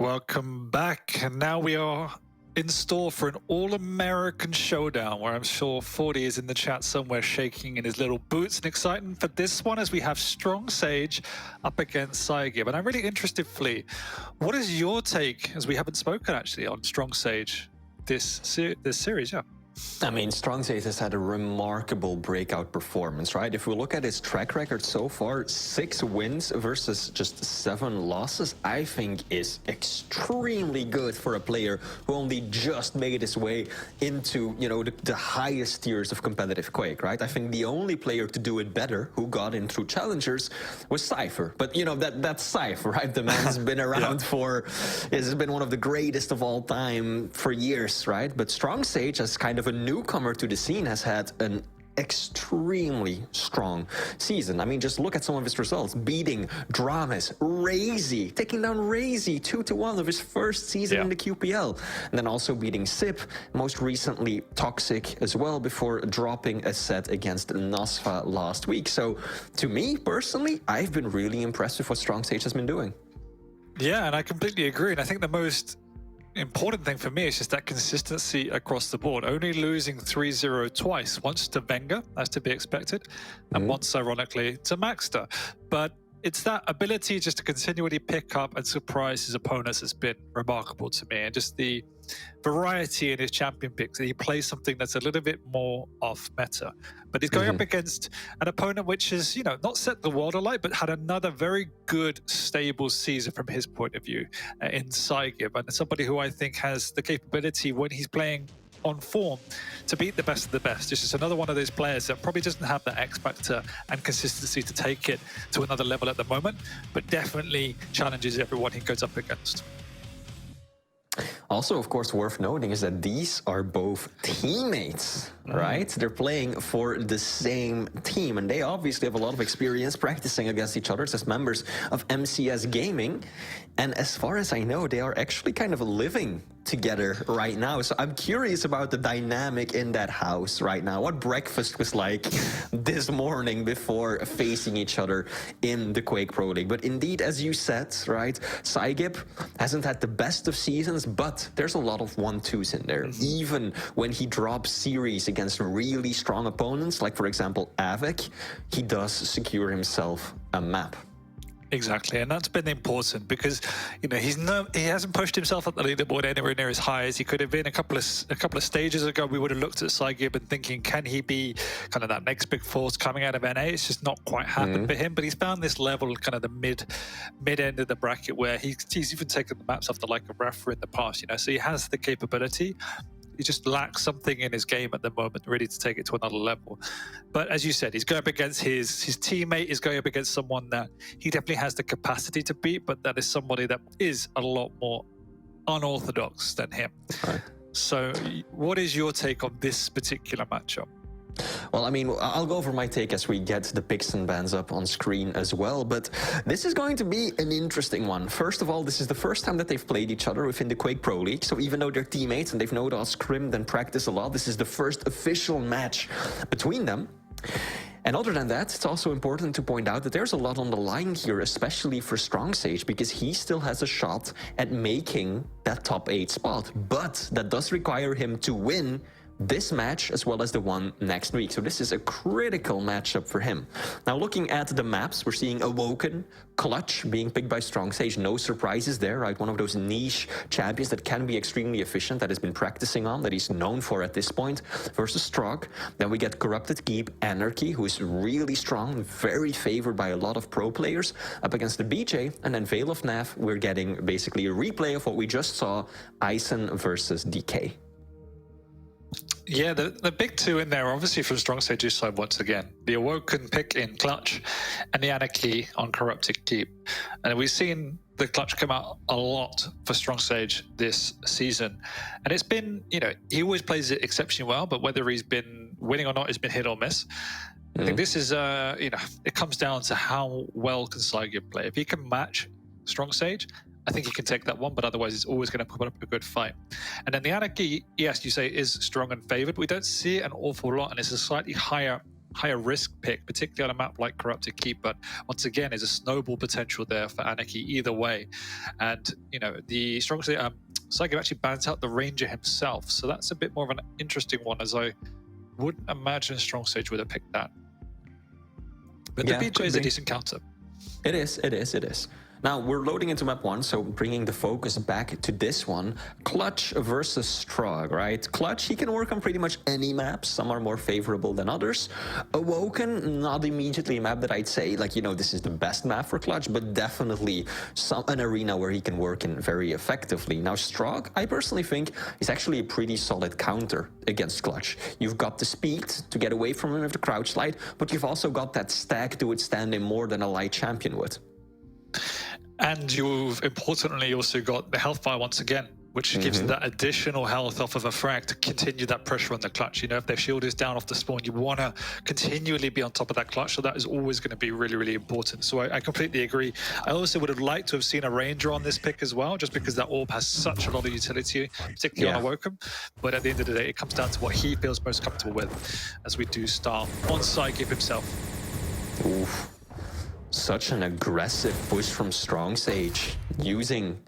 Welcome back. And now we are in store for an all-American showdown where I'm sure 40 is in the chat somewhere shaking in his little boots and excited for this one as we have Strongsage up against psygib. And I'm really interested, Flea, what is your take, as we haven't spoken actually, on Strongsage this series? Yeah. I mean, Strongsage has had a remarkable breakout performance, right? If we look at his track record so far, 6 wins versus just 7 losses, I think is extremely good for a player who only just made his way into, you know, the highest tiers of competitive Quake, right? I think the only player to do it better who got in through challengers was Cypher. But, you know, that's Cypher, right? The man's been around has been one of the greatest of all time for years, right? But Strongsage has kind of a newcomer to the scene has had an extremely strong season. I mean, just look at some of his results. Beating Dramas, Razy, taking down Razy 2-1 of his first season in the QPL. And then also beating Sip, most recently Toxic as well, before dropping a set against Nasfa last week. So to me, personally, I've been really impressed with what Strongsage has been doing. Yeah, and I completely agree. And I think the most important thing for me is just that consistency across the board. Only losing 3-0 twice, once to Venga, as to be expected, and once, ironically, to Maxter. But it's that ability just to continually pick up and surprise his opponents has been remarkable to me. And just the variety in his champion picks. He plays something that's a little bit more off meta. But he's going up against an opponent which has, you know, not set the world alight, but had another very good, stable season from his point of view in psygib. And somebody who I think has the capability when he's playing on form to beat the best of the best. This is another one of those players that probably doesn't have that X factor and consistency to take it to another level at the moment, but definitely challenges everyone he goes up against. Also, of course, worth noting is that these are both teammates, right? They're playing for the same team, and they obviously have a lot of experience practicing against each other as members of MCS Gaming. And as far as I know, they are actually kind of living together right now. So I'm curious about the dynamic in that house right now. What breakfast was like this morning before facing each other in the Quake Pro League. But indeed, as you said, right, psygib hasn't had the best of seasons, but there's a lot of 1-2s in there. Even when he drops series against really strong opponents, like for example Awoken, he does secure himself a map. Exactly, and that's been important because, you know, he hasn't pushed himself up the leaderboard anywhere near as high as he could have been a couple of stages ago. We would have looked at psygib and thinking, can he be kind of that next big force coming out of NA? It's just not quite happened for him, but he's found this level, kind of the mid end of the bracket, where he's even taken the maps off the like of Rafa in the past. You know, so he has the capability. He just lacks something in his game at the moment, ready to take it to another level. But as you said, he's going up against his teammate, is going up against someone that he definitely has the capacity to beat, but that is somebody that is a lot more unorthodox than him. Right. So what is your take on this particular matchup? Well, I mean, I'll go over my take as we get the picks and bans up on screen as well, but this is going to be an interesting one. First of all, this is the first time that they've played each other within the Quake Pro League, so even though they're teammates and they've known all scrimmed and practiced a lot, this is the first official match between them. And other than that, it's also important to point out that there's a lot on the line here, especially for Strongsage, because he still has a shot at making that top 8 spot, but that does require him to win this match as well as the one next week. So this is a critical matchup for him. Now, looking at the maps, we're seeing Awoken, Clutch being picked by Strongsage. No surprises there, right? One of those niche champions that can be extremely efficient, that has been practicing on, that he's known for at this point, versus Strog. Then we get Corrupted Keep, Anarchy, who is really strong, very favored by a lot of pro players, up against the BJ. And then Vale of Pnath, we're getting basically a replay of what we just saw, Ison versus DK. Yeah, the big two in there, obviously from Strongsage's side once again. The Awoken pick in Clutch and the Anarchy on Corrupted Keep. And we've seen the Clutch come out a lot for Strongsage this season. And it's been, you know, he always plays it exceptionally well, but whether he's been winning or not has been hit or miss. I think this is, you know, it comes down to how well can psygib play. If he can match Strongsage, I think he can take that one, but otherwise he's always going to put up a good fight. And then the Anarchy, yes, you say is strong and favored. We don't see it an awful lot, and it's a slightly higher higher risk pick, particularly on a map like Corrupted Keep. But once again, there's a snowball potential there for Anarchy either way. And, you know, the Strongsage, psygib actually bans out the Ranger himself. So that's a bit more of an interesting one, as I wouldn't imagine Strongsage would have picked that. But Yeah, the BJ is a decent counter. It is. Now, we're loading into map 1, so bringing the focus back to this one. Clutch versus Strog, right? Clutch, he can work on pretty much any maps. Some are more favorable than others. Awoken, not immediately a map that I'd say, like, you know, this is the best map for Clutch, but definitely an arena where he can work in very effectively. Now, Strog, I personally think, is actually a pretty solid counter against Clutch. You've got the speed to get away from him with the crouch slide, but you've also got that stack to withstand him more than a light champion would. And you've importantly also got the health bar once again, which gives you that additional health off of a frag to continue that pressure on the clutch. You know, if their shield is down off the spawn, you want to continually be on top of that clutch. So that is always going to be really, really important. So I completely agree. I also would have liked to have seen a Ranger on this pick as well, just because that orb has such a lot of utility, particularly on Awoken. But at the end of the day, it comes down to what he feels most comfortable with, as we do start on psygib himself. Oof. Such an aggressive push from Strongsage, using...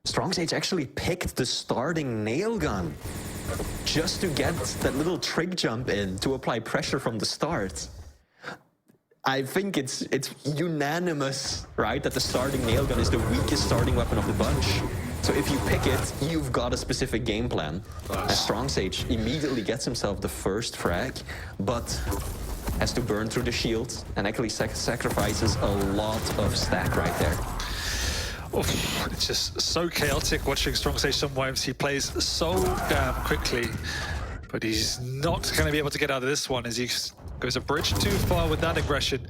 Strongsage actually picked the starting nail gun just to get that little trick jump in to apply pressure from the start. I think it's unanimous, right, that the starting nail gun is the weakest starting weapon of the bunch. So if you pick it, you've got a specific game plan. As Strongsage immediately gets himself the first frag, but has to burn through the shield and actually sacrifices a lot of stack right there. Oof, it's just so chaotic watching Strongsage sometimes. He plays so damn quickly, but he's not going to be able to get out of this one as he goes a bridge too far with that aggression.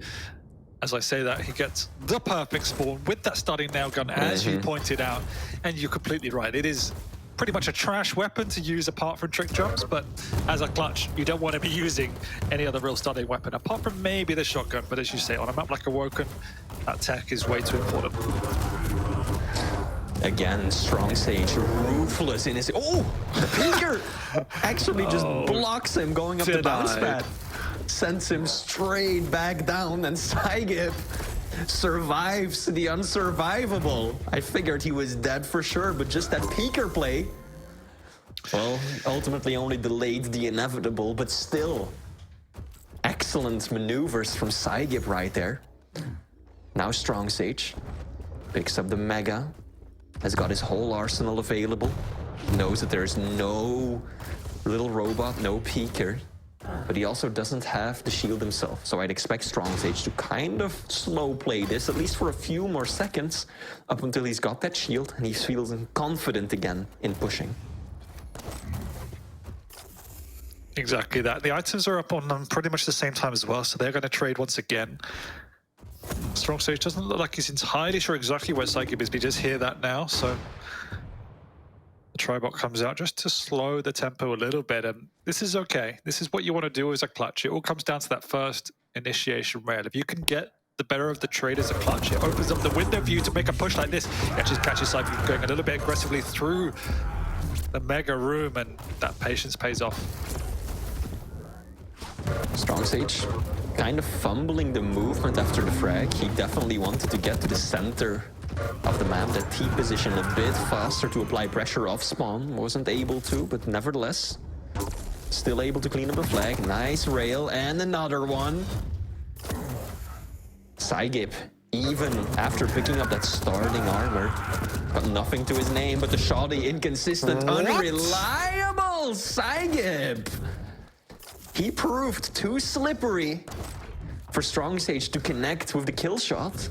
As I say that, he gets the perfect spawn with that starting nail gun, as you pointed out, and you're completely right. It is pretty much a trash weapon to use apart from trick jumps, but as a clutch, you don't want to be using any other real starting weapon, apart from maybe the shotgun. But as you say, on a map like Awoken, that tech is way too important. Again, Strongsage ruthless in his... Oh! The Peeker actually just blocks him going up the bounce pad. Sends him straight back down, and psygib survives the unsurvivable. I figured he was dead for sure, but just that Peeker play, well, ultimately only delayed the inevitable, but still excellent maneuvers from psygib right there. Now Strongsage picks up the Mega, has got his whole arsenal available, knows that there's no little robot, no Peeker, but he also doesn't have the shield himself. So I'd expect Strongsage to kind of slow play this, at least for a few more seconds, up until he's got that shield and he feels confident again in pushing. Exactly that. The items are up on pretty much the same time as well, so they're going to trade once again. Strongsage doesn't look like he's entirely sure exactly where psygib is, but you just hear that now, so the Tribot comes out just to slow the tempo a little bit, and this is okay. This is what you want to do as a clutch. It all comes down to that first initiation rail. If you can get the better of the trade as a clutch, it opens up the window for you to make a push like this. It actually catches psygib going a little bit aggressively through the Mega room, and that patience pays off. Strongsage kind of fumbling the movement after the frag. He definitely wanted to get to the center of the map, that T position a bit faster to apply pressure off spawn. Wasn't able to, but nevertheless, still able to clean up a flag. Nice rail, and another one. psygib, even after picking up that starting armor, got nothing to his name but the shoddy, inconsistent, unreliable psygib. He proved too slippery for Strongsage to connect with the kill shot.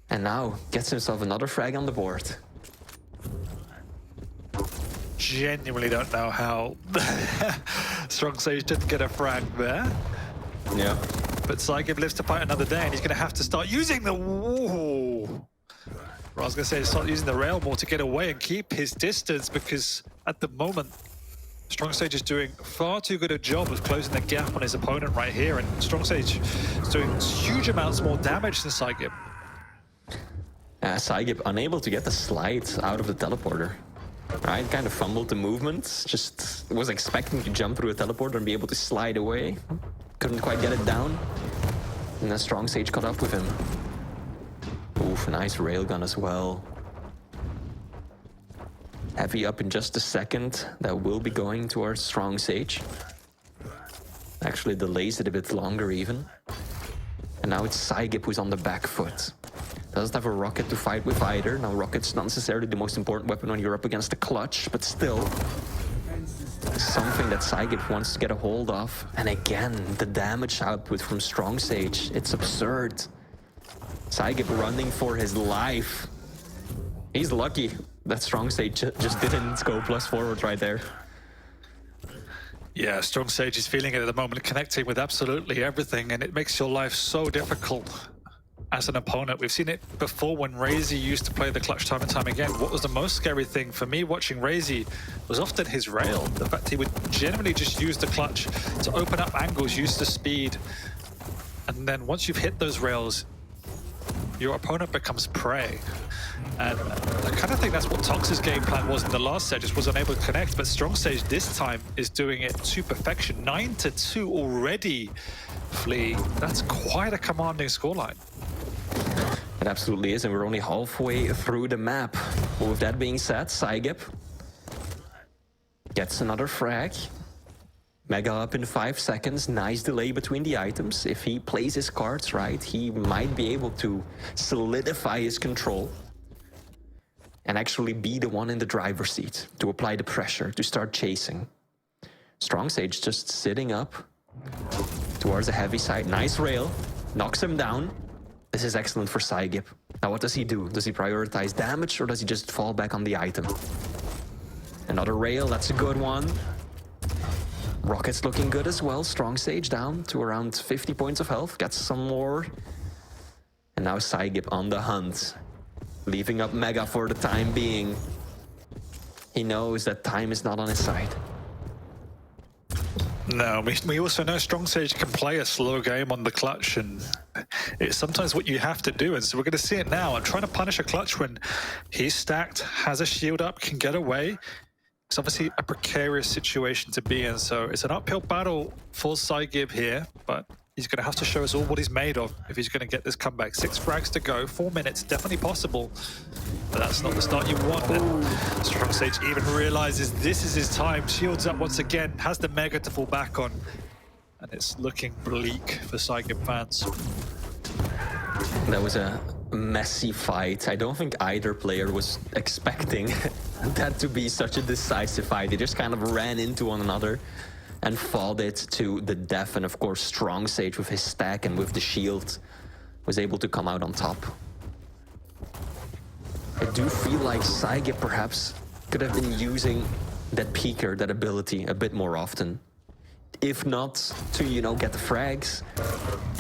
And now gets himself another frag on the board. Genuinely don't know how Strongsage didn't get a frag there. Yeah. But psygib lives to fight another day, and he's going to have to start using the... Ooh. I was going to say start using the rail more to get away and keep his distance, because at the moment, Strongsage is doing far too good a job of closing the gap on his opponent right here, and Strongsage is doing huge amounts more damage than psygib. psygib unable to get the slide out of the teleporter. Right, kind of fumbled the movement, just was expecting to jump through a teleporter and be able to slide away. couldn't quite get it down. And then Strongsage caught up with him. Oof, nice railgun as well. Heavy up in just a second. That will be going towards Strongsage. Actually delays it a bit longer even. And now it's psygib who's on the back foot. Doesn't have a rocket to fight with either. Now rocket's not necessarily the most important weapon when you're up against the clutch, but still something that psygib wants to get a hold of. And again, the damage output from Strongsage, it's absurd. psygib running for his life. He's lucky that Strongsage just didn't go plus forward right there. Yeah, Strongsage is feeling it at the moment, connecting with absolutely everything, and it makes your life so difficult as an opponent. We've seen it before when Razy used to play the clutch time and time again. What was the most scary thing for me watching Razy was often his rail. The fact he would generally just use the clutch to open up angles, use the speed, and then once you've hit those rails, your opponent becomes prey. And I kind of think that's what Tox's game plan was in the last set, just was unable to connect, but Strongsage this time is doing it to perfection. 9-2 already, Flea. That's quite a commanding scoreline. It absolutely is, and we're only halfway through the map. With that being said, psygib gets another frag. Mega up in 5 seconds, nice delay between the items. If he plays his cards right, he might be able to solidify his control and actually be the one in the driver's seat to apply the pressure, to start chasing. Strongsage just sitting up towards the heavy side. Nice rail, knocks him down. This is excellent for psygib. Now what does he do? Does he prioritize damage or does he just fall back on the item? Another rail, that's a good one. Rocket's looking good as well. Strongsage down to around 50 points of health. Gets some more. And now psygib on the hunt. Leaving up Mega for the time being. He knows that time is not on his side. No, we also know Strongsage can play a slow game on the clutch, and it's sometimes what you have to do. And so we're going to see it now. I'm trying to punish a clutch when he's stacked, has a shield up, can get away. It's obviously a precarious situation to be in, so it's an uphill battle for psygib here, but he's going to have to show us all what he's made of if he's going to get this comeback. 6 frags to go, 4 minutes, definitely possible, but that's not the start you want. Strongsage even realizes this is his time, shields up once again, has the Mega to fall back on, and it's looking bleak for psygib fans. That was a messy fight. I don't think either player was expecting that to be such a decisive fight. They just kind of ran into one another and fought it to the death. And of course, Strongsage with his stack and with the shield was able to come out on top. I do feel like psygib perhaps could have been using that peeker, that ability, a bit more often. If not to, you know, get the frags,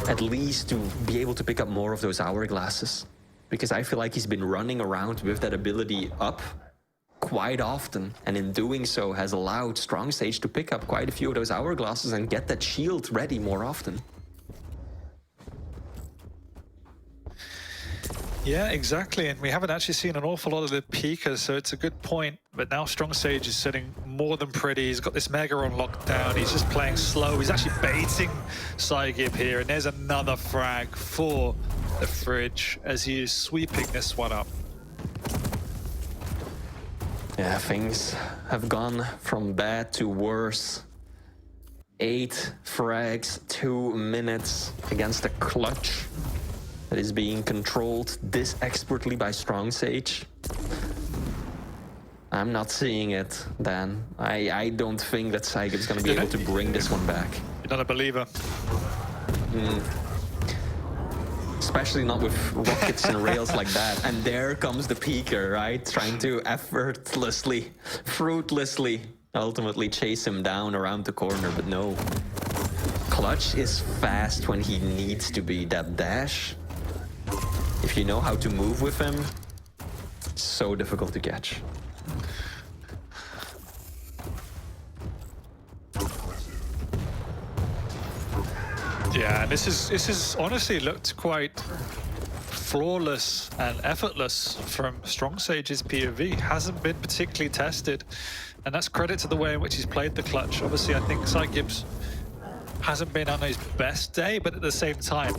at least to be able to pick up more of those hourglasses. Because I feel like he's been running around with that ability up quite often, and in doing so has allowed Strongsage to pick up quite a few of those hourglasses and get that shield ready more often. Yeah, exactly, and we haven't actually seen an awful lot of the peekers, so it's a good point. But now Strongsage is sitting more than pretty. He's got this Mega on lockdown. He's just playing slow. He's actually baiting psygib here, and there's another frag for the fridge as he is sweeping this one up. Yeah, things have gone from bad to worse. 8 frags, 2 minutes against a clutch that is being controlled this expertly by Strongsage. I'm not seeing it, Dan. I don't think that psygib is going to be able to bring this one back. You're not a believer. Especially not with rockets and rails like that. And there comes the peeker, right? Trying to effortlessly, fruitlessly, ultimately chase him down around the corner, but no. Clutch is fast when he needs to be. That dash, if you know how to move with him, so difficult to catch. Yeah, this is honestly looked quite flawless and effortless from Strongsage's POV. Hasn't been particularly tested, and that's credit to the way in which he's played the clutch. Obviously, I think psygib's hasn't been on his best day, but at the same time,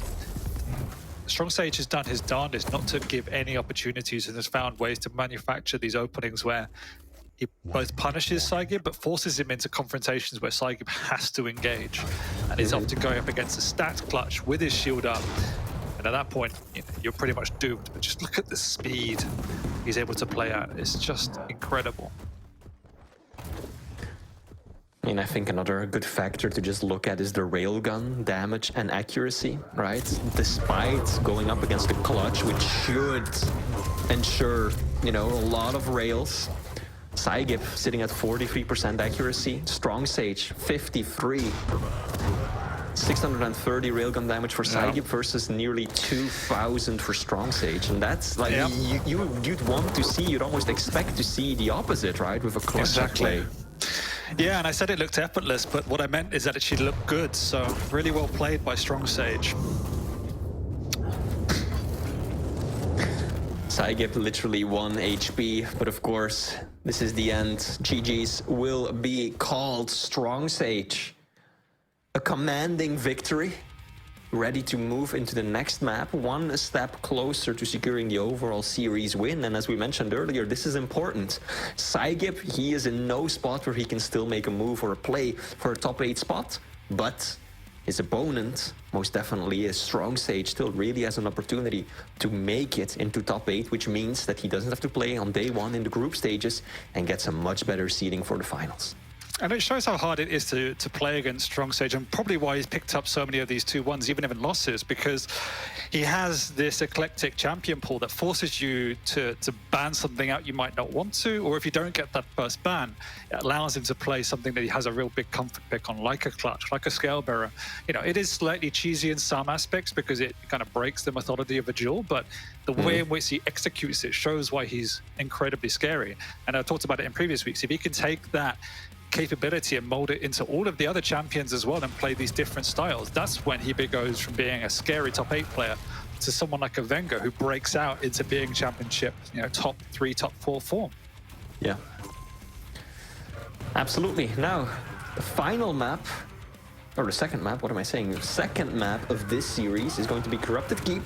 Strongsage has done his darndest not to give any opportunities and has found ways to manufacture these openings where he both punishes psygib but forces him into confrontations where psygib has to engage, and is often going up against a stat clutch with his shield up. And at that point, you're pretty much doomed. But just look at the speed he's able to play at. It's just incredible. I mean, I think another good factor to just look at is the railgun damage and accuracy, right? Despite going up against the clutch, which should ensure, a lot of rails. psygib sitting at 43% accuracy, Strongsage 53. 630 railgun damage for psygib versus nearly 2,000 for Strongsage, and that's like you'd want to see, you'd almost expect to see the opposite, right? With a clutch play. Yeah, and I said it looked effortless, but what I meant is that it should look good. So really well played by Strongsage. psygib literally 1 HP, but of course, this is the end. GG's will be called. Strongsage, a commanding victory, ready to move into the next map, one step closer to securing the overall series win. And as we mentioned earlier, this is important. psygib, he is in no spot where he can still make a move or a play for a top 8 spot, but his opponent, most definitely is Strongsage, still really has an opportunity to make it into top 8, which means that he doesn't have to play on day 1 in the group stages and gets a much better seeding for the finals. And it shows how hard it is to play against Strongsage, and probably why he's picked up so many of these 2-1s, even if in losses, because he has this eclectic champion pool that forces you to ban something out you might not want to, or if you don't get that first ban, it allows him to play something that he has a real big comfort pick on, like a clutch, like a scalebearer. It is slightly cheesy in some aspects because it kind of breaks the mythology of a duel, but the way in which he executes it shows why he's incredibly scary. And I talked about it in previous weeks. If he can take that capability and mold it into all of the other champions as well and play these different styles, that's when he goes from being a scary top 8 player to someone like a Wenger who breaks out into being championship, top 3, top 4 form. Yeah, absolutely. Now, the final map, or the second map, what am I saying? The second map of this series is going to be Corrupted Keep,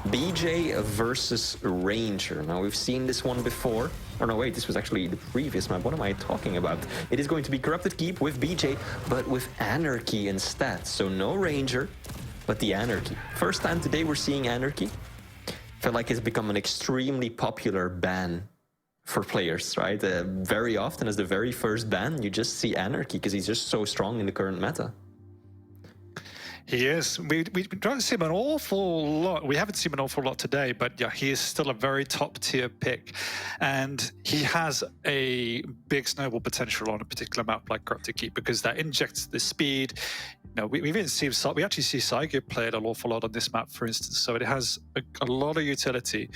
BJ versus Ranger. Now, we've seen this one before. Oh no, wait, this was actually the previous map. What am I talking about? It is going to be Corrupted Keep with BJ, but with Anarchy instead. So no Ranger, but the Anarchy. First time today we're seeing Anarchy. Felt like it's become an extremely popular ban for players, right? Very often as the very first ban, you just see Anarchy because he's just so strong in the current meta. He is. We don't see him an awful lot. We haven't seen him an awful lot today, but yeah, he is still a very top tier pick. And he has a big snowball potential on a particular map like Corrupted Keep because that injects the speed. We even see, we actually see psygib play it an awful lot on this map, for instance. So it has a lot of utility.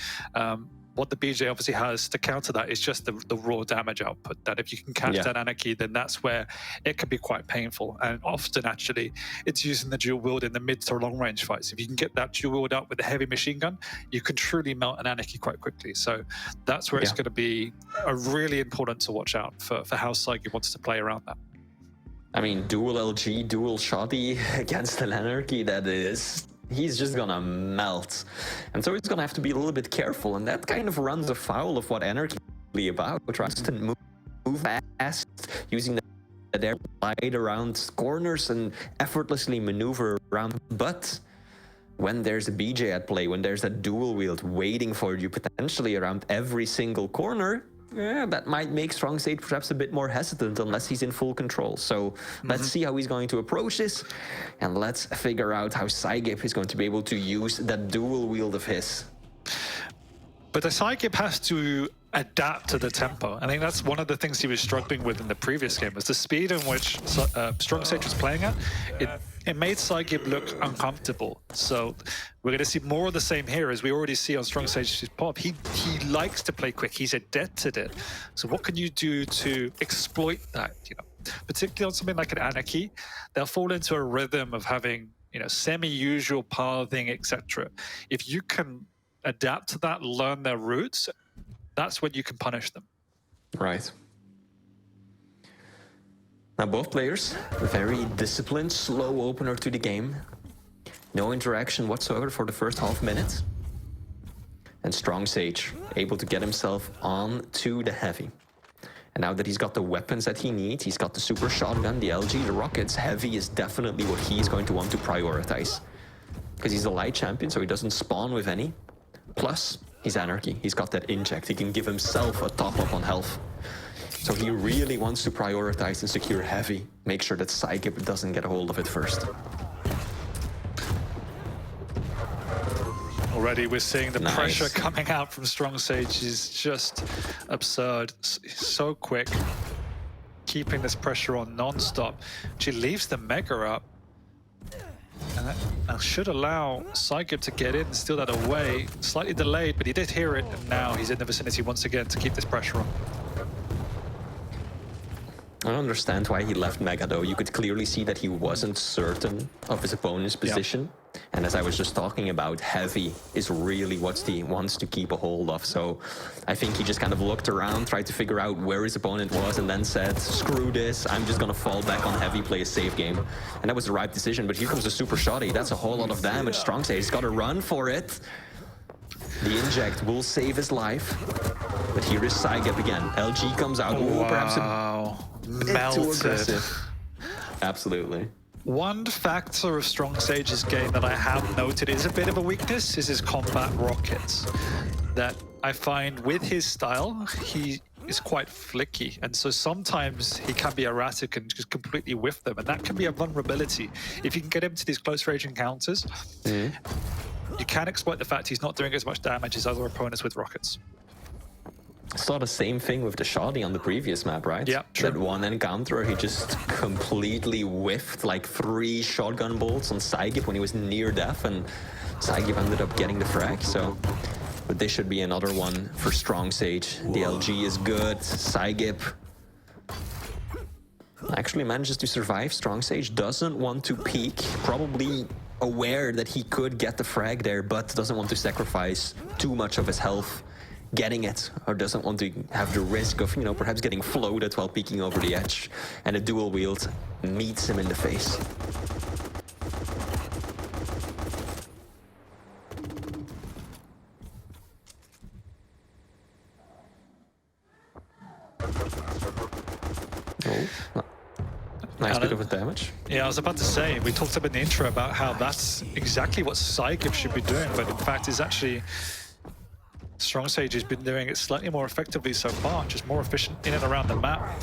What the BJ obviously has to counter that is just the raw damage output, that if you can catch that Anarchy, then that's where it can be quite painful. And often, actually, it's using the dual wield in the mid to long range fights. If you can get that dual wield out with a heavy machine gun, you can truly melt an Anarchy quite quickly. So that's where it's going to be really important to watch out for how psygib wants to play around that. I mean, dual LG, dual shoddy against an Anarchy, that is... he's just gonna melt. And so he's gonna have to be a little bit careful, and that kind of runs afoul of what Anarchy is really about, trying to move fast, using the air glide around corners and effortlessly maneuver around. But when there's a BJ at play, when there's a dual wield waiting for you potentially around every single corner, that might make Strongsage perhaps a bit more hesitant unless he's in full control. So let's see how he's going to approach this, and let's figure out how psygib is going to be able to use that dual wield of his. But the psygib has to adapt to the tempo. I think that's one of the things he was struggling with in the previous game, was the speed in which Strongsage was playing at. It made psygib look uncomfortable. So we're going to see more of the same here, as we already see on Strongsage's pop. He likes to play quick. He's adept at it. So what can you do to exploit that? Particularly on something like an Anarchy, they'll fall into a rhythm of having semi-usual pathing, etc. If you can adapt to that, learn their routes, that's when you can punish them. Right. Now both players, very disciplined, slow opener to the game. No interaction whatsoever for the first half minute. And Strongsage able to get himself on to the heavy. And now that he's got the weapons that he needs, he's got the super shotgun, the LG, the rockets, heavy is definitely what he's going to want to prioritize. Because he's a light champion, so he doesn't spawn with any. Plus, he's anarchy. He's got that inject. He can give himself a top up on health. So he really wants to prioritize and secure heavy. Make sure that psygib doesn't get a hold of it first. Already we're seeing the pressure coming out from Strongsage is just absurd. So quick. Keeping this pressure on non-stop. She leaves the Mega up. And that should allow psygib to get in and steal that away. Slightly delayed, but he did hear it, and now he's in the vicinity once again to keep this pressure on. I don't understand why he left Mega though. You could clearly see that he wasn't certain of his opponent's position. Yep. And as I was just talking about, heavy is really what he wants to keep a hold of. So I think he just kind of looked around, tried to figure out where his opponent was, and then said, screw this, I'm just gonna fall back on heavy, play a safe game. And that was the right decision, but here comes the super shotty. That's a whole lot of damage. Strongsage's gotta run for it. The inject will save his life. But here is psygib again. LG comes out. Ooh, perhaps a bit too aggressive. Absolutely. One factor of Strongsage's game that I have noted is a bit of a weakness is his combat rockets. That I find with his style, he is quite flicky, and so sometimes he can be erratic and just completely whiff them, and that can be a vulnerability. If you can get him to these close range encounters, you can exploit the fact he's not doing as much damage as other opponents with rockets. Saw the same thing with the shoddy on the previous map, right? Yeah, true. That one encounter, he just completely whiffed like 3 shotgun bolts on psygib when he was near death, and psygib ended up getting the frag. So, but this should be another one for Strongsage. The LG is good. Psygib actually manages to survive. Strongsage doesn't want to peek, probably aware that he could get the frag there, but doesn't want to sacrifice too much of his health getting it, or doesn't want to have the risk of, you know, perhaps getting floated while peeking over the edge, and a dual wield meets him in the face. Oh, nice bit of a damage. Yeah, I was about to say, we talked about in the intro about how that's exactly what psygib should be doing, but in fact it's actually Strongsage has been doing it slightly more effectively so far, just more efficient in and around the map.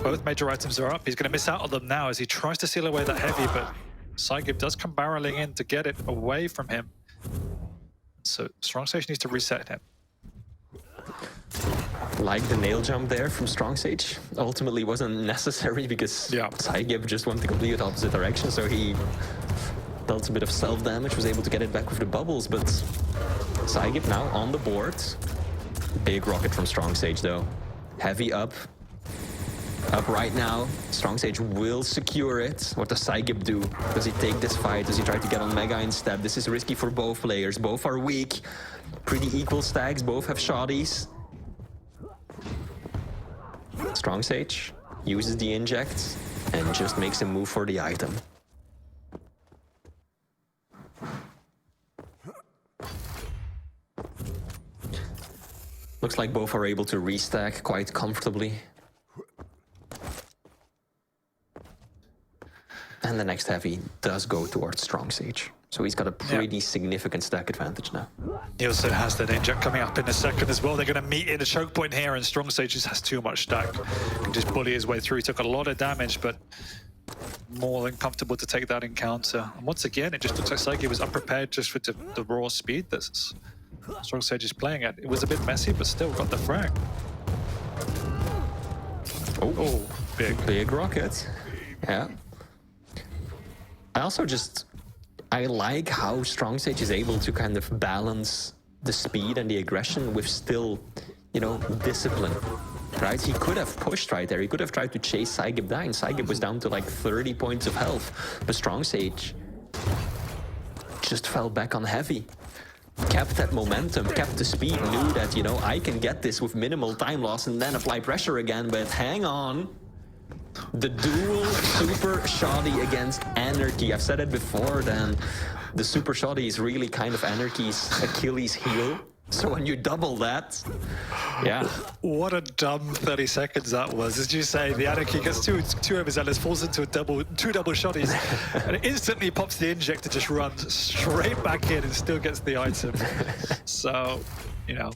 Both major items are up. He's going to miss out on them now as he tries to seal away that heavy, but psygib does come barreling in to get it away from him. So Strongsage needs to reset him. Like the nail jump there from Strongsage, ultimately wasn't necessary because psygib just went the complete opposite direction, so he dealt a bit of self-damage, was able to get it back with the bubbles, but psygib now on the board. Big rocket from Strongsage though. Heavy up right now. Strongsage will secure it. What does psygib do? Does he take this fight? Does he try to get on Mega instead? This is risky for both players. Both are weak. Pretty equal stacks. Both have shotties. Strongsage uses the inject and just makes him move for the item. Looks like both are able to restack quite comfortably. And the next heavy does go towards Strongsage. So he's got a pretty significant stack advantage now. He also has that inject coming up in a second as well. They're going to meet in a choke point here, and Strongsage just has too much stack. Can just bully his way through. He took a lot of damage, but more than comfortable to take that encounter. And once again, it just looks like psygib was unprepared just with the raw speed that Strongsage is playing at. It was a bit messy, but still got the frag. Oh, big rocket. Yeah. I like how Strongsage is able to kind of balance the speed and the aggression with still, you know, discipline. Right? He could have pushed right there. He could have tried to chase psygib down. psygib was down to like 30 points of health. But Strongsage just fell back on heavy. Kept that momentum, kept the speed, knew that, you know, I can get this with minimal time loss and then apply pressure again, but hang on. The dual super shoddy against Anarchy. I've said it before, Dan. The super shoddy is really kind of Anarchy's Achilles heel. So when you double that, yeah. What a dumb 30 seconds that was. As you say, the Anarchy gets two overzealous, falls into two double shotties, and it instantly pops the injector, just runs straight back in and still gets the item. So, you know.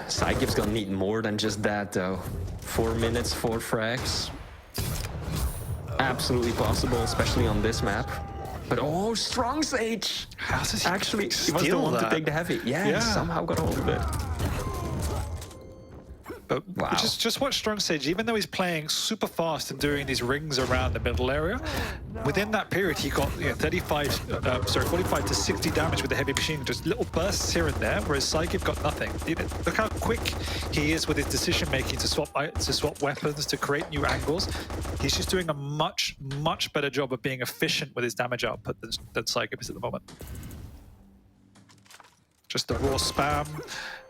Psygib's gonna need more than just that, though. 4 minutes, 4 frags. Absolutely possible, especially on this map. But oh, Strongsage! How does he actually, he was the one to take the heavy. Yeah, he somehow got hold of it. But wow. just watch Strongsage, even though he's playing super fast and doing these rings around the middle area, within that period he got 45 to 60 damage with the heavy machine, just little bursts here and there, whereas psygib got nothing. Look how quick he is with his decision making to swap weapons, to create new angles. He's just doing a much better job of being efficient with his damage output than psygib is at the moment. Just the raw spam,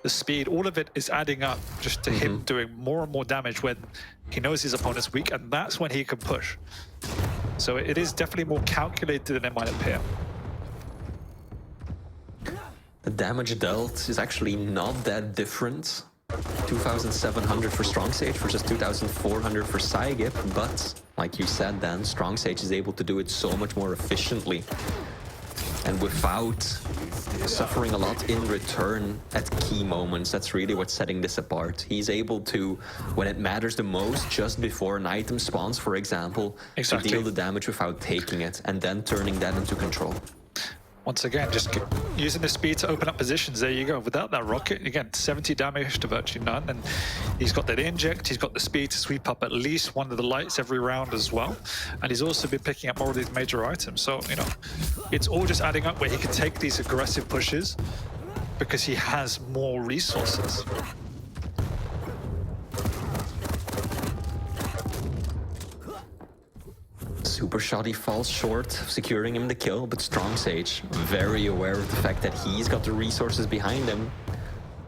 the speed, all of it is adding up just to him doing more and more damage when he knows his opponent's weak, and that's when he can push. So it is definitely more calculated than it might appear. The damage dealt is actually not that different. 2,700 for Strongsage versus 2,400 for psygib, but like you said, Dan, Strongsage is able to do it so much more efficiently and without suffering a lot in return at key moments. That's really what's setting this apart. He's able to, when it matters the most, just before an item spawns, for example, to deal the damage without taking it, and then turning that into control. Once again, just using the speed to open up positions. There you go. Without that rocket, again, 70 damage to virtually none. And he's got that inject. He's got the speed to sweep up at least one of the lights every round as well. And he's also been picking up more of these major items. So, you know, it's all just adding up where he can take these aggressive pushes because he has more resources. Super shoddy falls short of securing him the kill, but Strongsage very aware of the fact that he's got the resources behind him.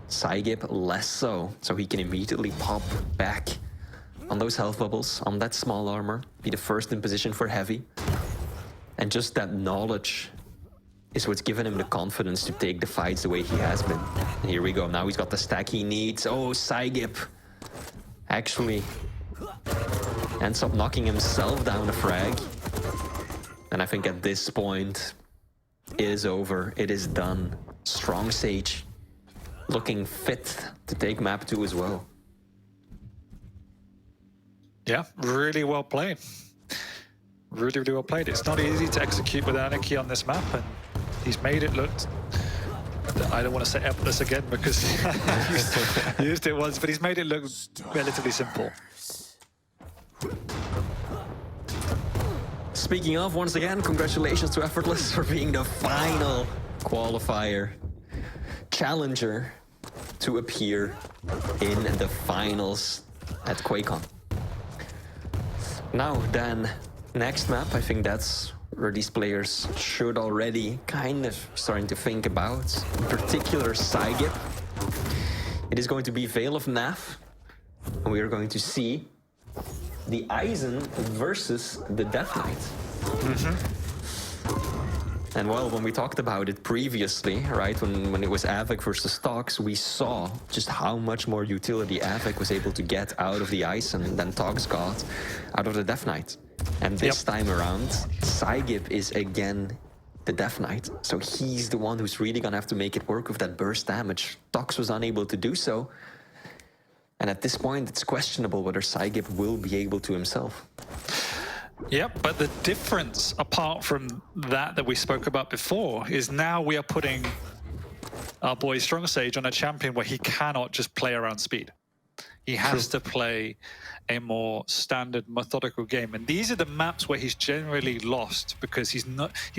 psygib less so he can immediately pop back on those health bubbles, on that small armor, be the first in position for heavy. And just that knowledge is what's given him the confidence to take the fights the way he has been. And here we go, now he's got the stack he needs. Oh, psygib actually ends up knocking himself down a frag. And I think at this point, it is over, it is done. Strongsage looking fit to take map 2 as well. Yeah, really well played. Really well played. It's not easy to execute with Anarchy on this map, and he's made it look, I don't want to say effortless again because I used it once, but he's made it look relatively simple. Speaking of, once again, congratulations to Effortless for being the final qualifier challenger to appear in the finals at QuakeCon. Now then, next map, I think that's where these players should already kind of starting to think about, in particular psygib. It is going to be Vale of Pnath, and we are going to see the Eisen versus the Death Knight. And well, when we talked about it previously, right, when it was Avik versus Tox, we saw just how much more utility Avik was able to get out of the Eisen than Tox got out of the Death Knight. And this time around, psygib is again the Death Knight. So he's the one who's really gonna have to make it work with that burst damage. Tox was unable to do so. And at this point, it's questionable whether psygib will be able to himself. Yep, but the difference, apart from that we spoke about before, is now we are putting our boy Strongsage on a champion where he cannot just play around speed. He has to play a more standard, methodical game. And these are the maps where he's generally lost because he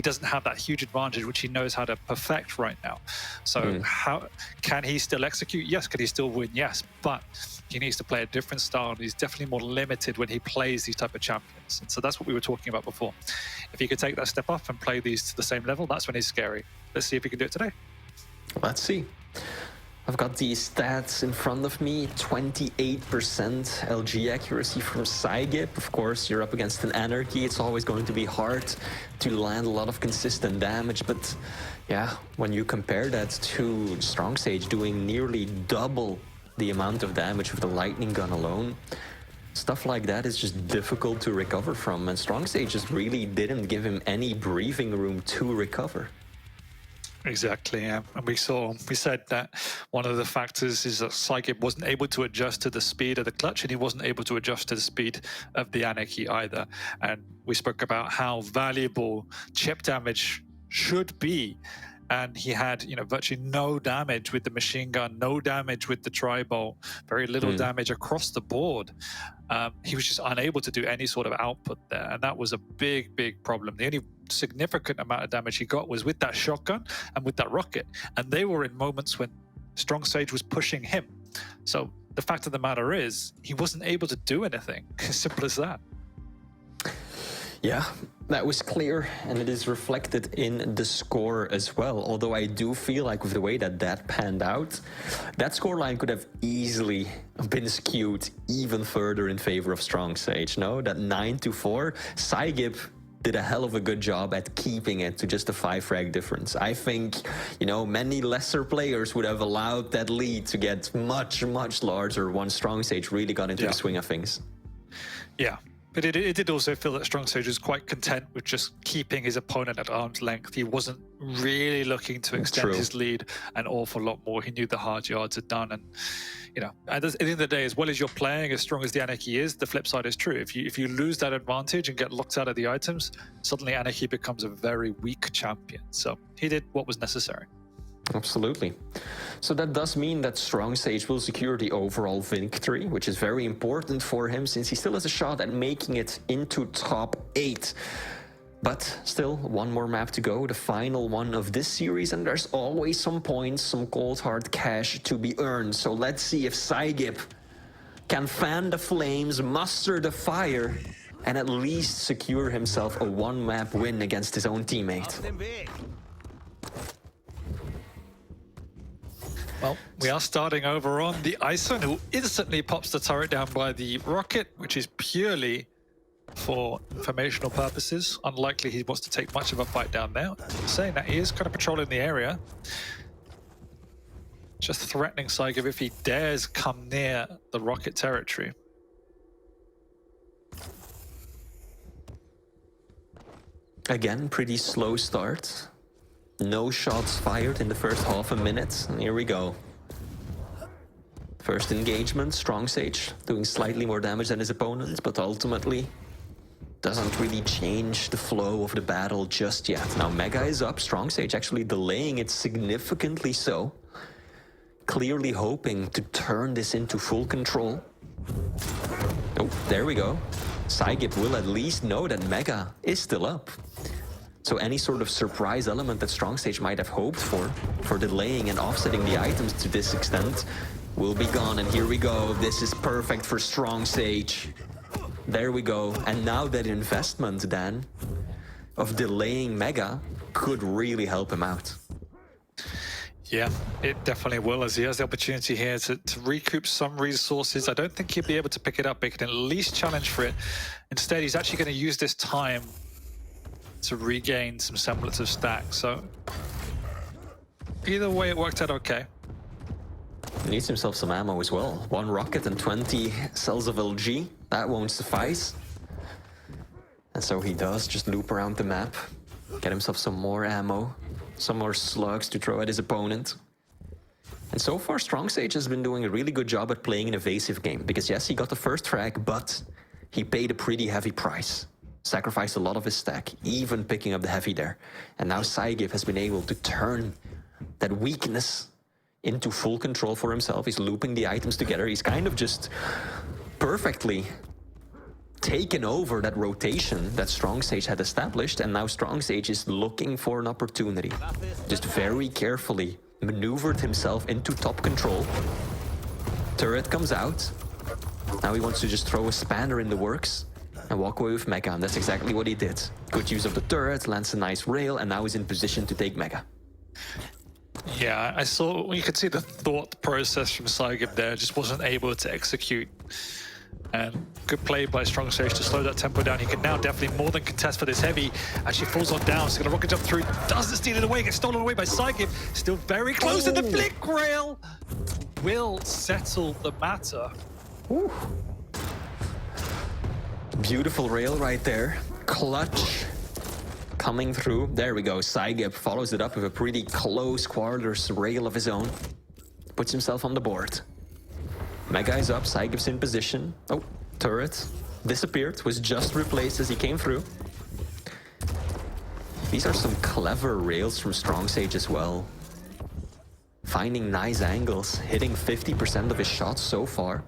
doesn't have that huge advantage which he knows how to perfect right now. So how can he still execute? Yes. Can he still win? Yes. But he needs to play a different style, and he's definitely more limited when he plays these type of champions. And so that's what we were talking about before. If he could take that step up and play these to the same level, that's when he's scary. Let's see if he can do it today. Let's see. I've got these stats in front of me. 28% LG accuracy from psygib. Of course, you're up against an Anarchy. It's always going to be hard to land a lot of consistent damage. But yeah, when you compare that to Strongsage doing nearly double the amount of damage with the lightning gun alone, stuff like that is just difficult to recover from. And Strongsage just really didn't give him any breathing room to recover. Exactly, yeah. And we said that one of the factors is that psygib wasn't able to adjust to the speed of the clutch, and he wasn't able to adjust to the speed of the Anarchy either. And we spoke about how valuable chip damage should be. And he had, virtually no damage with the machine gun, no damage with the tri-bolt, very little damage across the board. He was just unable to do any sort of output there, and that was a big, big problem. The only significant amount of damage he got was with that shotgun and with that rocket, and they were in moments when Strongsage was pushing him. So the fact of the matter is, he wasn't able to do anything. Simple as that. Yeah, that was clear, and it is reflected in the score as well. Although I do feel like with the way that panned out, that scoreline could have easily been skewed even further in favor of Strongsage. No, that 9-4, psygib did a hell of a good job at keeping it to just a 5 frag difference. I think, many lesser players would have allowed that lead to get much, much larger once Strongsage really got into the swing of things. Yeah. But it did also feel that Strongsage was quite content with just keeping his opponent at arm's length. He wasn't really looking to extend his lead an awful lot more. He knew the hard yards are done. And, at the end of the day, as well as you're playing, as strong as the Anarchy is, the flip side is true. If you lose that advantage and get locked out of the items, suddenly Anarchy becomes a very weak champion. So he did what was necessary. Absolutely. So that does mean that Strongsage will secure the overall victory, which is very important for him since he still has a shot at making it into top 8. But still, one more map to go, the final one of this series, and there's always some points, some cold hard cash to be earned. So let's see if psygib can fan the flames, muster the fire, and at least secure himself a one-map win against his own teammate. Well, we are starting over on the Ison, who instantly pops the turret down by the rocket, which is purely for informational purposes. Unlikely he wants to take much of a fight down there. Saying that, he is kind of patrolling the area. Just threatening psygib if he dares come near the rocket territory. Again, pretty slow start. No shots fired in the first half a minute, and here we go. First engagement, Strongsage doing slightly more damage than his opponent, but ultimately doesn't really change the flow of the battle just yet. Now Mega is up, Strongsage actually delaying it significantly so. Clearly hoping to turn this into full control. Oh, there we go. psygib will at least know that Mega is still up. So any sort of surprise element that Strongsage might have hoped for delaying and offsetting the items to this extent, will be gone. And here we go. This is perfect for Strongsage. There we go. And now that investment, Dan, of delaying Mega could really help him out. Yeah, it definitely will, as he has the opportunity here to recoup some resources. I don't think he'll be able to pick it up, but he can at least challenge for it. Instead, he's actually going to use this time to regain some semblance of stack. So either way, it worked out okay. He needs himself some ammo as well. 1 rocket and 20 cells of LG. That won't suffice. And so he does just loop around the map, get himself some more ammo, some more slugs to throw at his opponent. And so far, Strongsage has been doing a really good job at playing an evasive game. Because yes, he got the first frag, but he paid a pretty heavy price. Sacrificed a lot of his stack, even picking up the heavy there. And now psygib has been able to turn that weakness into full control for himself. He's looping the items together. He's kind of just perfectly taken over that rotation that Strongsage had established, and now Strongsage is looking for an opportunity. Just very carefully maneuvered himself into top control. Turret comes out. Now he wants to just throw a spanner in the works and walk away with Mega, and that's exactly what he did. Good use of the turret, lands a nice rail, and now he's in position to take Mega. Yeah, I saw, you could see the thought process from psygib there, just wasn't able to execute. And good play by Strongsage to slow that tempo down. He can now definitely more than contest for this heavy. Actually falls on down, so gonna rocket jump through, doesn't steal it away, gets stolen away by psygib. Still very close, and the flick rail will settle the matter. Ooh. Beautiful rail right there. Clutch coming through. There we go. psygib follows it up with a pretty close quarters rail of his own. Puts himself on the board. Mega is up, psygib's in position. Oh, turret disappeared, was just replaced as he came through. These are some clever rails from Strongsage as well. Finding nice angles, hitting 50% of his shots so far.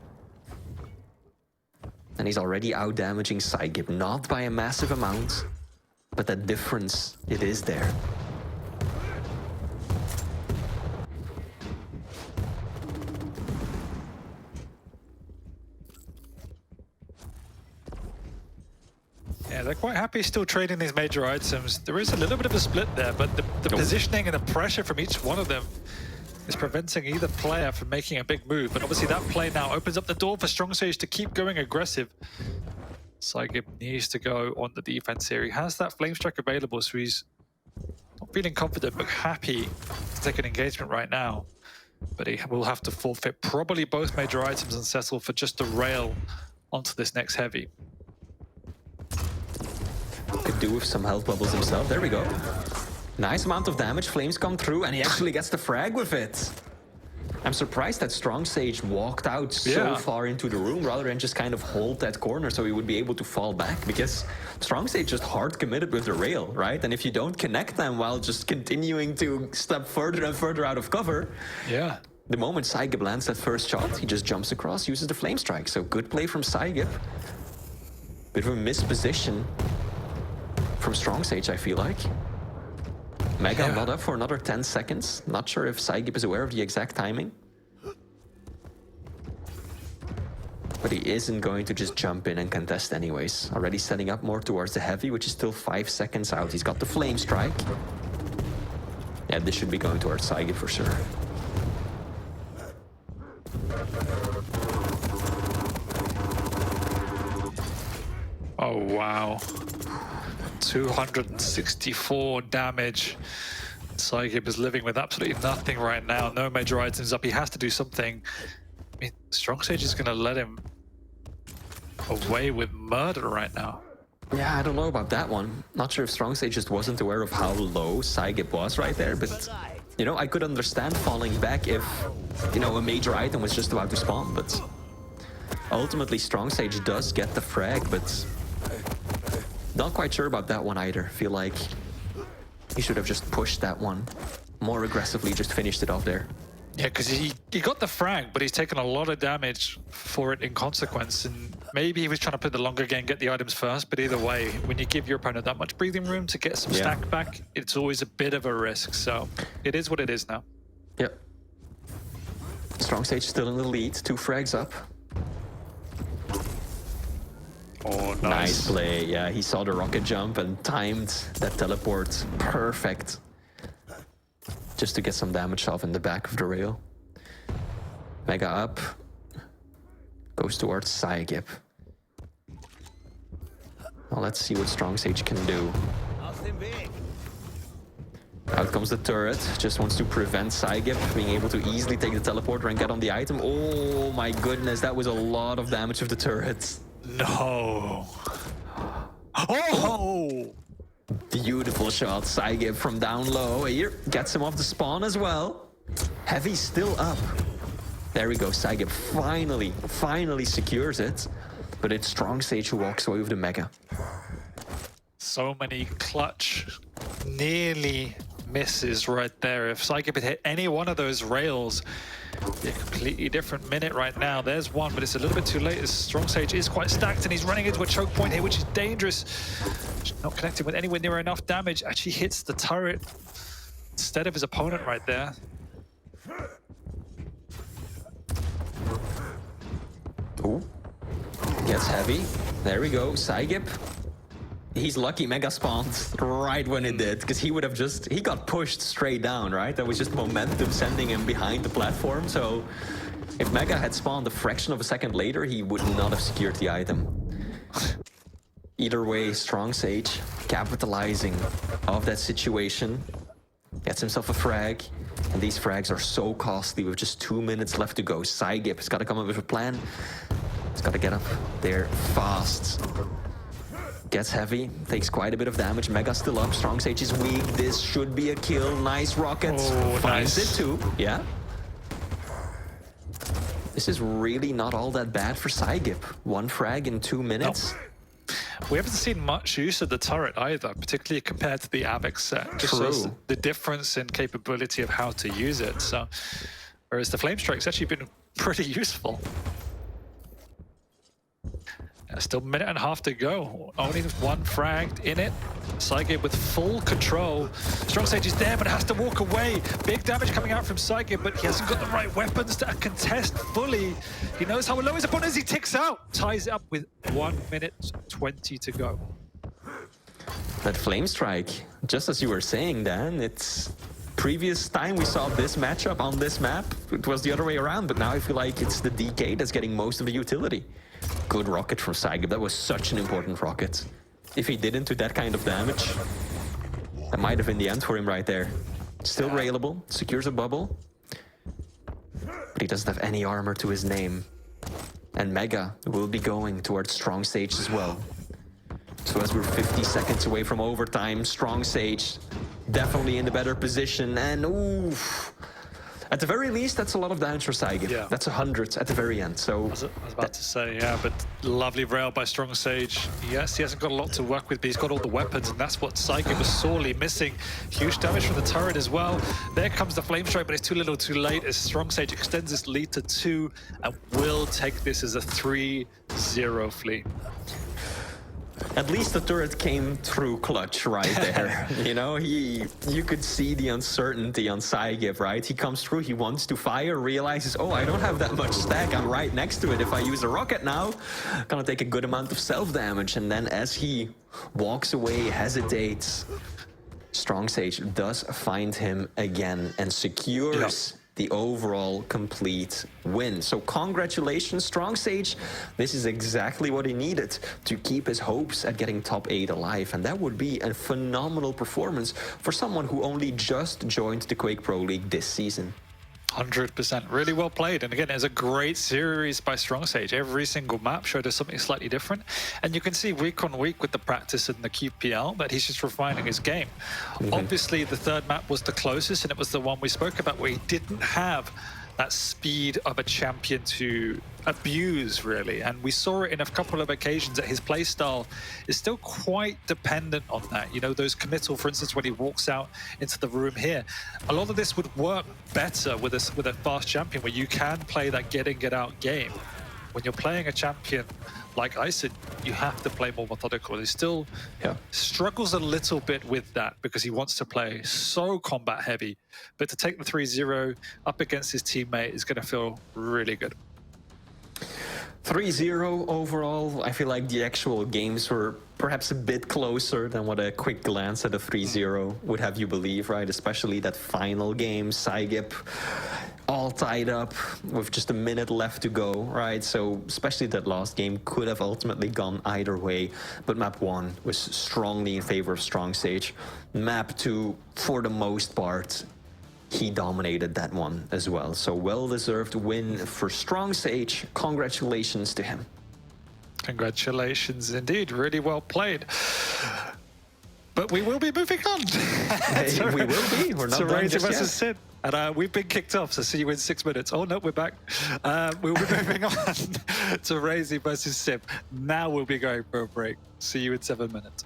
And he's already out-damaging psygib, not by a massive amount, but that difference, it is there. Yeah, they're quite happy still trading these major items. There is a little bit of a split there, but the positioning and the pressure from each one of them is preventing either player from making a big move. But obviously that play now opens up the door for Strongsage to keep going aggressive. psygib needs to go on the defense here. He has that flame strike available, so he's not feeling confident, but happy to take an engagement right now. But he will have to forfeit probably both major items and settle for just a rail onto this next heavy. Could do with some health bubbles himself. There we go. Nice amount of damage. Flames come through, and he actually gets the frag with it. I'm surprised that Strongsage walked out so far into the room rather than just kind of hold that corner so he would be able to fall back, because Strongsage just hard committed with the rail, right? And if you don't connect them while just continuing to step further and further out of cover, the moment psygib lands that first shot, he just jumps across, uses the flame strike. So good play from psygib. Bit of a misposition from Strongsage, I feel like. Mega not up for another 10 seconds. Not sure if psygib is aware of the exact timing. But he isn't going to just jump in and contest anyways. Already setting up more towards the heavy, which is still 5 seconds out. He's got the flame strike. Yeah, this should be going towards psygib for sure. Oh, wow. 264 damage. psygib is living with absolutely nothing right now. No major items up. He has to do something. I mean, Strongsage is going to let him away with murder right now. Yeah, I don't know about that one. Not sure if Strongsage just wasn't aware of how low psygib was right there, but you know, I could understand falling back if, you know, a major item was just about to spawn, but ultimately Strongsage does get the frag, but not quite sure about that one either. Feel like he should have just pushed that one more aggressively, just finished it off there. Yeah, because he got the frag, but he's taken a lot of damage for it in consequence. And maybe he was trying to play the longer game, get the items first. But either way, when you give your opponent that much breathing room to get some stack back, it's always a bit of a risk. So it is what it is now. Yep. Strongsage still in the lead, 2 frags up. Oh, nice play. Yeah, he saw the rocket jump and timed that teleport perfect. Just to get some damage off in the back of the rail. Mega up. Goes towards psygib. Well, let's see what Strongsage can do. Out comes the turret. Just wants to prevent psygib being able to easily take the teleporter and get on the item. Oh my goodness, that was a lot of damage with the turret. No. Oh! Beautiful shot, psygib from down low. Here, gets him off the spawn as well. Heavy still up. There we go, psygib finally secures it. But it's Strongsage who walks away with the mega. So many clutch, nearly misses right there. If psygib had hit any one of those rails, a completely different minute right now. There's one, but it's a little bit too late as Strongsage is quite stacked and he's running into a choke point here, which is dangerous. Not connecting with anywhere near enough damage. Actually hits the turret instead of his opponent right there. Oh, gets heavy. There we go, psygib. he's lucky Mega spawned right when it did, because he would have he got pushed straight down, right? That was just momentum sending him behind the platform. So if Mega had spawned a fraction of a second later, he would not have secured the item. Either way, Strongsage capitalizing off that situation, gets himself a frag, and these frags are so costly with just 2 minutes left to go. psygib has got to come up with a plan. He's got to get up there fast. Gets heavy, takes quite a bit of damage. Mega still up, Strongsage is weak. This should be a kill. Nice rocket. Oh, finds nice. it too. Yeah. This is really not all that bad for psygib. 1 frag in 2 minutes. No. We haven't seen much use of the turret either, particularly compared to the Avex set. Just True. shows the difference in capability of how to use it. So, whereas the Flame Strike's actually been pretty useful. Still a minute and a half to go. Only 1 fragged in it. psygib with full control. Strongsage is there, but has to walk away. Big damage coming out from psygib, but he hasn't got the right weapons to contest fully. He knows how low his opponent is. He ticks out. Ties it up with 1 minute 20 to go. That Flame Strike, just as you were saying, Dan, it's previous time we saw this matchup on this map, it was the other way around, but now I feel like it's the DK that's getting most of the utility. Good rocket from psygib. That was such an important rocket. If he didn't do that kind of damage, that might have been the end for him right there. Still railable, secures a bubble, but he doesn't have any armor to his name. And Mega will be going towards Strongsage as well. So as we're 50 seconds away from overtime, Strongsage definitely in the better position. And oof, at the very least, that's a lot of damage for psygib. Yeah. That's 100 at the very end. So I was about to say, yeah, but lovely rail by Strongsage. Yes, he hasn't got a lot to work with, but he's got all the weapons, and that's what psygib was sorely missing. Huge damage from the turret as well. There comes the Flame Strike, but it's too little too late as Strongsage extends this lead to 2 and will take this as a 3-0 fleet. at least the turret came through clutch right there. You know, you could see the uncertainty on psygib, right? He comes through, he wants to fire, realizes, oh, I don't have that much stack, I'm right next to it. If I use a rocket now, gonna take a good amount of self-damage. And then as he walks away, hesitates, Strongsage does find him again and secures the overall complete win. So congratulations, Strongsage. This is exactly what he needed to keep his hopes at getting top 8 alive. And that would be a phenomenal performance for someone who only just joined the Quake Pro League this season. 100%. Really well played. And again, it's a great series by Strongsage. Every single map showed us something slightly different. And you can see week on week with the practice and the QPL that he's just refining his game. Obviously, the third map was the closest, and it was the one we spoke about where he didn't have that speed of a champion to abuse, really. And we saw it in a couple of occasions that his playstyle is still quite dependent on that. You know, those committal, for instance, when he walks out into the room here. A lot of this would work better with a fast champion where you can play that get in, get out game. When you're playing a champion like Ison, you have to play more methodical. He still struggles a little bit with that because he wants to play so combat heavy. But to take the 3-0 up against his teammate is going to feel really good. 3-0 overall. I feel like the actual games were perhaps a bit closer than what a quick glance at a 3-0 would have you believe, right? Especially that final game, psygib all tied up with just a minute left to go, right? So especially that last game could have ultimately gone either way, but map 1 was strongly in favor of Strongsage. Map 2, for the most part, he dominated that one as well. So well-deserved win for Strongsage. Congratulations to him. Congratulations indeed. Really well played. But we will be moving on. We will be. We're not done just versus yet. Sin. And we've been kicked off, so see you in 6 minutes. Oh, no, we're back. We'll be moving on to Razy versus Sim. Now we'll be going for a break. See you in 7 minutes.